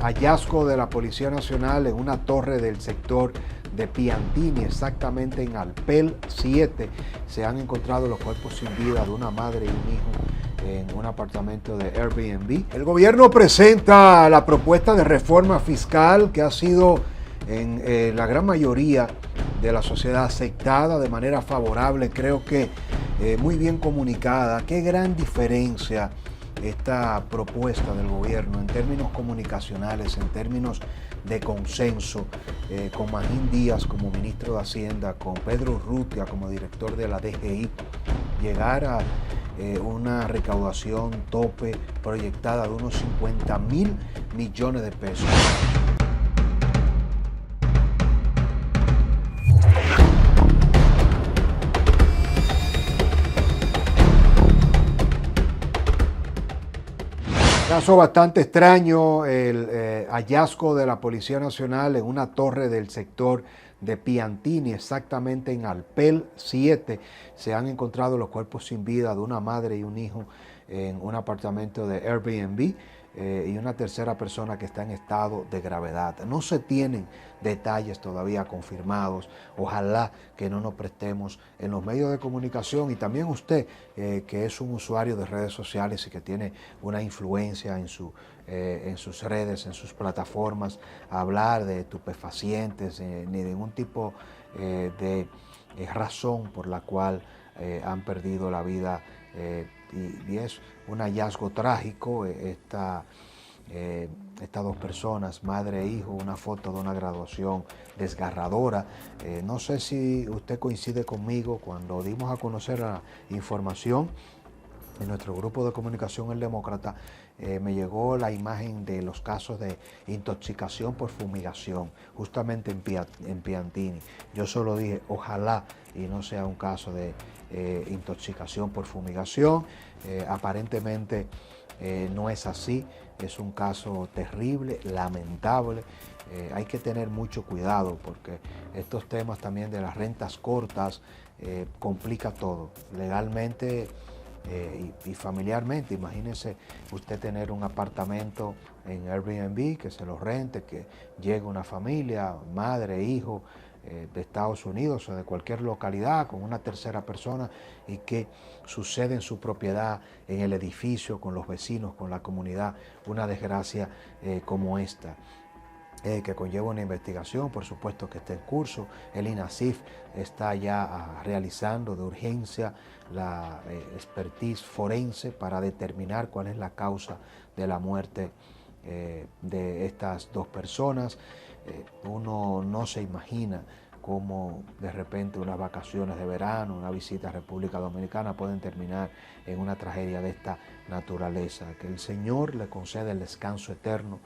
Hallazgo de la Policía Nacional en una torre del sector de Piantini, exactamente en Alpel 7. Se han encontrado los cuerpos sin vida de una madre y un hijo en un apartamento de Airbnb. El gobierno presenta la propuesta de reforma fiscal que ha sido en la gran mayoría de la sociedad aceptada de manera favorable, creo que muy bien comunicada. Qué gran diferencia esta propuesta del gobierno en términos comunicacionales, en términos de consenso, con Magín Díaz como ministro de Hacienda, con Pedro Urrutia como director de la DGI, llegar a una recaudación tope proyectada de unos 50.000 millones de pesos. Caso bastante extraño, el hallazgo de la Policía Nacional en una torre del sector de Piantini, exactamente en Alpel 7. Se han encontrado los cuerpos sin vida de una madre y un hijo en un apartamento de Airbnb y una tercera persona que está en estado de gravedad. No se tienen detalles todavía confirmados. Ojalá que no nos prestemos en los medios de comunicación y también usted, que es un usuario de redes sociales y que tiene una influencia en sus redes, en sus plataformas, a hablar de estupefacientes ni de ningún tipo de razón por la cual han perdido la vida. Y es un hallazgo trágico. Estas dos personas, madre e hijo, una foto de una graduación desgarradora. No sé si usted coincide conmigo cuando dimos a conocer la información en nuestro grupo de comunicación El Demócrata. Me llegó la imagen de los casos de intoxicación por fumigación, justamente en Piantini. Yo solo dije, ojalá y no sea un caso de intoxicación por fumigación. Aparentemente no es así, es un caso terrible, lamentable. Hay que tener mucho cuidado porque estos temas también de las rentas cortas complica todo. Legalmente y familiarmente, imagínense usted tener un apartamento en Airbnb, que se lo rente, que llegue una familia, madre, hijo, de Estados Unidos o de cualquier localidad con una tercera persona y que sucede en su propiedad, en el edificio, con los vecinos, con la comunidad, una desgracia como esta. Que conlleva una investigación, por supuesto que está en curso. El INASIF está ya realizando de urgencia la expertise forense para determinar cuál es la causa de la muerte de estas dos personas. Uno no se imagina cómo de repente unas vacaciones de verano, una visita a República Dominicana pueden terminar en una tragedia de esta naturaleza. Que el Señor le conceda el descanso eterno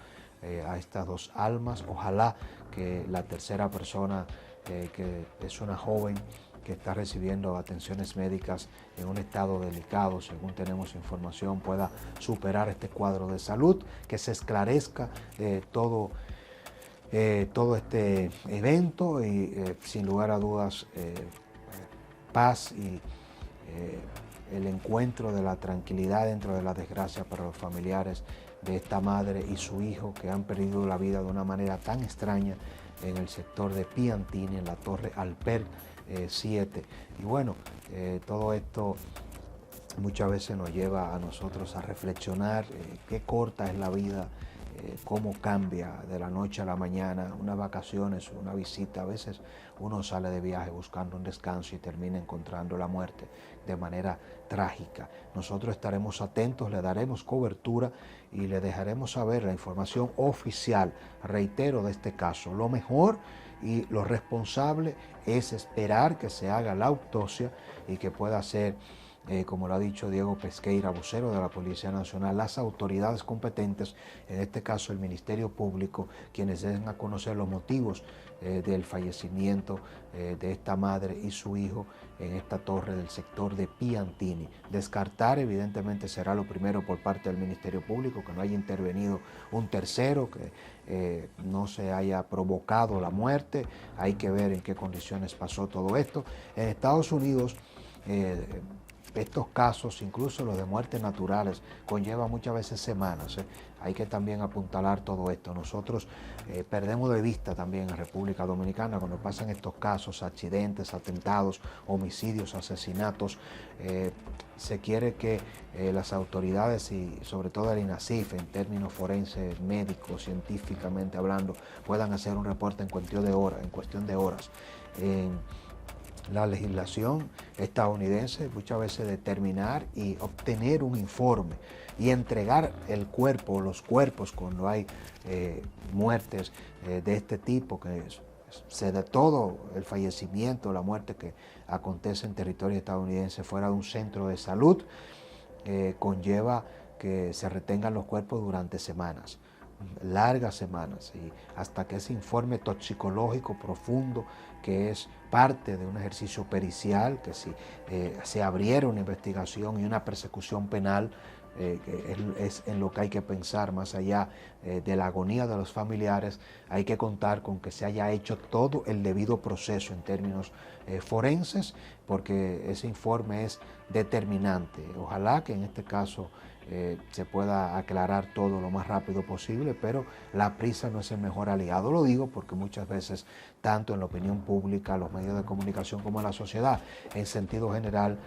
a estas dos almas. Ojalá que la tercera persona, que es una joven que está recibiendo atenciones médicas en un estado delicado, según tenemos información, pueda superar este cuadro de salud, que se esclarezca todo este evento y sin lugar a dudas paz y el encuentro de la tranquilidad dentro de la desgracia para los familiares de esta madre y su hijo que han perdido la vida de una manera tan extraña en el sector de Piantini, en la torre Alpel 7. Y bueno, todo esto muchas veces nos lleva a nosotros a reflexionar qué corta es la vida, cómo cambia de la noche a la mañana, unas vacaciones, una visita. A veces uno sale de viaje buscando un descanso y termina encontrando la muerte de manera trágica. Nosotros estaremos atentos, le daremos cobertura y le dejaremos saber la información oficial, reitero, de este caso. Lo mejor y lo responsable es esperar que se haga la autopsia y que pueda ser, como lo ha dicho Diego Pesqueira, vocero de la Policía Nacional, las autoridades competentes, en este caso el Ministerio Público, quienes den a conocer los motivos del fallecimiento de esta madre y su hijo en esta torre del sector de Piantini. Descartar evidentemente será lo primero por parte del Ministerio Público, que no haya intervenido un tercero, que no se haya provocado la muerte. Hay que ver en qué condiciones pasó todo esto. En Estados Unidos, estos casos, incluso los de muertes naturales, conllevan muchas veces semanas. Hay que también apuntalar todo esto. Nosotros perdemos de vista también en República Dominicana cuando pasan estos casos, accidentes, atentados, homicidios, asesinatos. Se quiere que las autoridades y sobre todo el INASIF, en términos forenses, médicos, científicamente hablando, puedan hacer un reporte en cuestión de horas. La legislación estadounidense muchas veces determinar y obtener un informe y entregar el cuerpo, los cuerpos cuando hay muertes de este tipo, que se de todo el fallecimiento, la muerte que acontece en territorio estadounidense fuera de un centro de salud, conlleva que se retengan los cuerpos durante semanas, largas semanas, y hasta que ese informe toxicológico profundo, que es parte de un ejercicio pericial, que si se abriera una investigación y una persecución penal, que es en lo que hay que pensar, más allá de la agonía de los familiares, hay que contar con que se haya hecho todo el debido proceso en términos forenses, porque ese informe es determinante. Ojalá que en este caso se pueda aclarar todo lo más rápido posible, pero la prisa no es el mejor aliado. Lo digo porque muchas veces, tanto en la opinión pública, los medios de comunicación, como en la sociedad, en sentido general,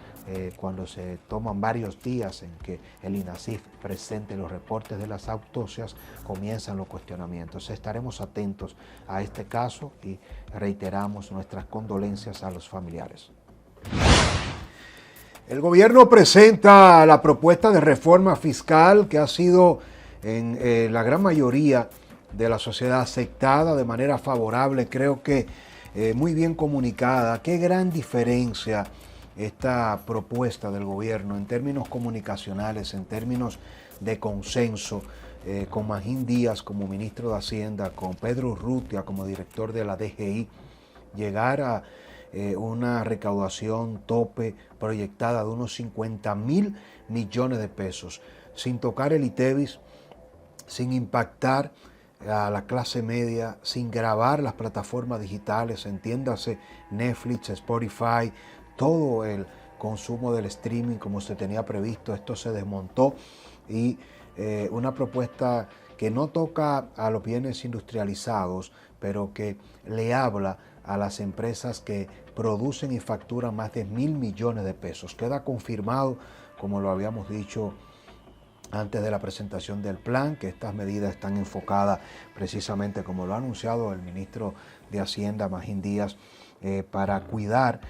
cuando se toman varios días en que el INASIF presente los reportes de las autopsias, comienzan los cuestionamientos. Estaremos atentos a este caso y reiteramos nuestras condolencias a los familiares. El gobierno presenta la propuesta de reforma fiscal que ha sido en la gran mayoría de la sociedad aceptada de manera favorable, creo que muy bien comunicada. Qué gran diferencia esta propuesta del gobierno en términos comunicacionales, en términos de consenso, con Magín Díaz como ministro de Hacienda, con Pedro Urrutia como director de la DGI, llegar a una recaudación tope proyectada de unos 50.000 millones de pesos, sin tocar el ITEVIS, sin impactar a la clase media, sin gravar las plataformas digitales, entiéndase Netflix, Spotify, todo el consumo del streaming como se tenía previsto. Esto se desmontó y una propuesta que no toca a los bienes industrializados, pero que le habla a las empresas que producen y facturan más de 1.000 millones de pesos. Queda confirmado, como lo habíamos dicho antes de la presentación del plan, que estas medidas están enfocadas precisamente, como lo ha anunciado el ministro de Hacienda, Magín Díaz, para cuidar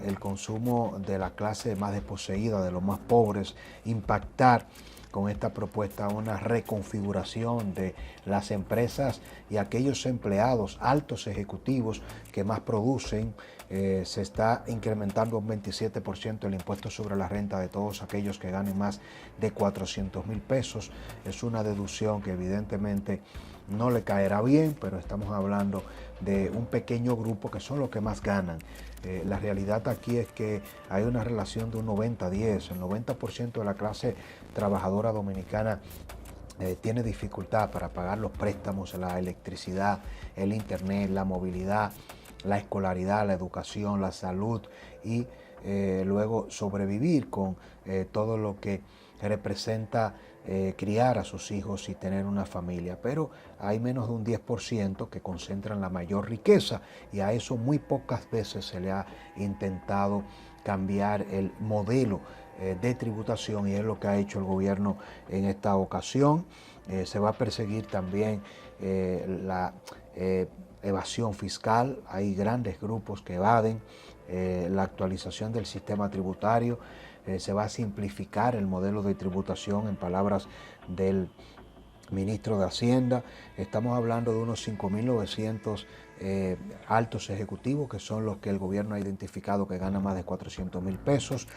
el consumo de la clase más desposeída, de los más pobres, impactar con esta propuesta una reconfiguración de las empresas y aquellos empleados, altos ejecutivos que más producen. Se está incrementando un 27% el impuesto sobre la renta de todos aquellos que ganen más de 400.000 pesos. Es una deducción que evidentemente no le caerá bien, pero estamos hablando de un pequeño grupo que son los que más ganan. La realidad aquí es que hay una relación de un 90-10. El 90% de la clase trabajadora dominicana tiene dificultad para pagar los préstamos, la electricidad, el internet, la movilidad, la escolaridad, la educación, la salud y luego sobrevivir con todo lo que representa criar a sus hijos y tener una familia. Pero hay menos de un 10% que concentran la mayor riqueza y a eso muy pocas veces se le ha intentado cambiar el modelo de tributación, y es lo que ha hecho el gobierno en esta ocasión. Se va a perseguir también la evasión fiscal. Hay grandes grupos que evaden. La actualización del sistema tributario. Se va a simplificar el modelo de tributación, en palabras del ministro de Hacienda. Estamos hablando de unos 5.900 altos ejecutivos, que son los que el gobierno ha identificado que ganan más de 400.000 pesos.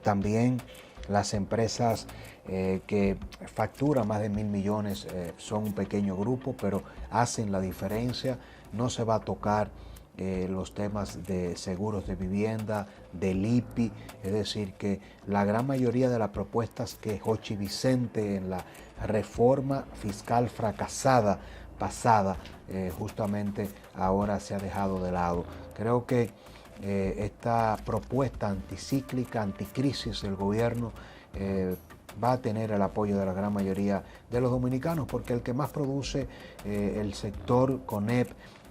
También las empresas que facturan más de 1.000 millones son un pequeño grupo, pero hacen la diferencia. No se va a tocar los temas de seguros de vivienda, del IPI, es decir, que la gran mayoría de las propuestas que Jochi Vicente en la reforma fiscal fracasada pasada, justamente ahora se ha dejado de lado. Creo que esta propuesta anticíclica, anticrisis del gobierno, va a tener el apoyo de la gran mayoría de los dominicanos, porque el que más produce, el sector CONEP,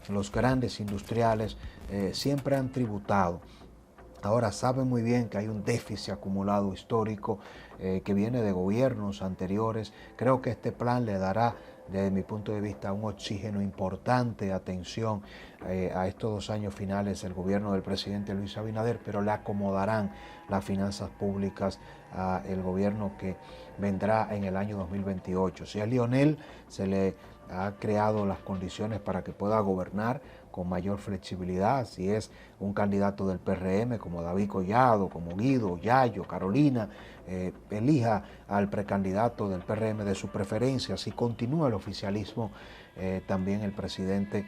los grandes industriales, siempre han tributado. Ahora saben muy bien que hay un déficit acumulado histórico que viene de gobiernos anteriores. Creo que este plan le dará, desde mi punto de vista, un oxígeno importante de atención a estos 2 años finales del gobierno del presidente Luis Abinader, pero le acomodarán las finanzas públicas al gobierno que vendrá en el año 2028. Si a Lionel se le ha creado las condiciones para que pueda gobernar con mayor flexibilidad, si es un candidato del PRM como David Collado, como Guido, Yayo, Carolina, elija al precandidato del PRM de su preferencia. Si continúa el oficialismo, también el presidente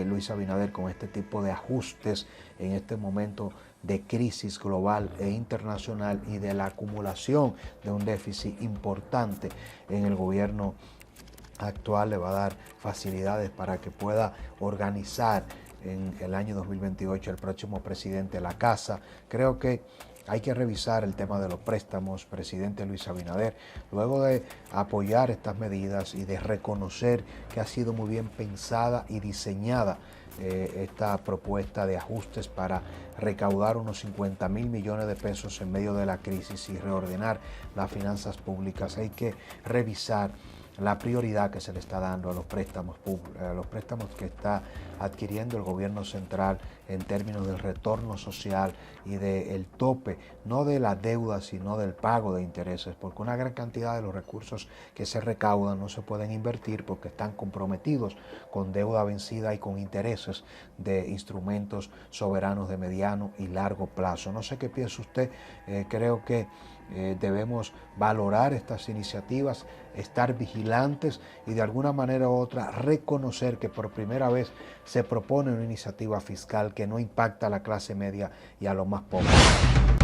Luis Abinader, con este tipo de ajustes en este momento de crisis global e internacional y de la acumulación de un déficit importante en el gobierno actual, le va a dar facilidades para que pueda organizar en el año 2028 el próximo presidente de la casa. Creo que hay que revisar el tema de los préstamos, presidente Luis Abinader, luego de apoyar estas medidas y de reconocer que ha sido muy bien pensada y diseñada esta propuesta de ajustes para recaudar unos 50.000 millones de pesos en medio de la crisis y reordenar las finanzas públicas. Hay que revisar la prioridad que se le está dando a los préstamos que está adquiriendo el gobierno central en términos del retorno social y del tope, no de la deuda, sino del pago de intereses, porque una gran cantidad de los recursos que se recaudan no se pueden invertir porque están comprometidos con deuda vencida y con intereses de instrumentos soberanos de mediano y largo plazo. No sé qué piensa usted, creo que debemos valorar estas iniciativas, estar vigilantes y de alguna manera u otra reconocer que por primera vez se propone una iniciativa fiscal que no impacta a la clase media y a los más pobres.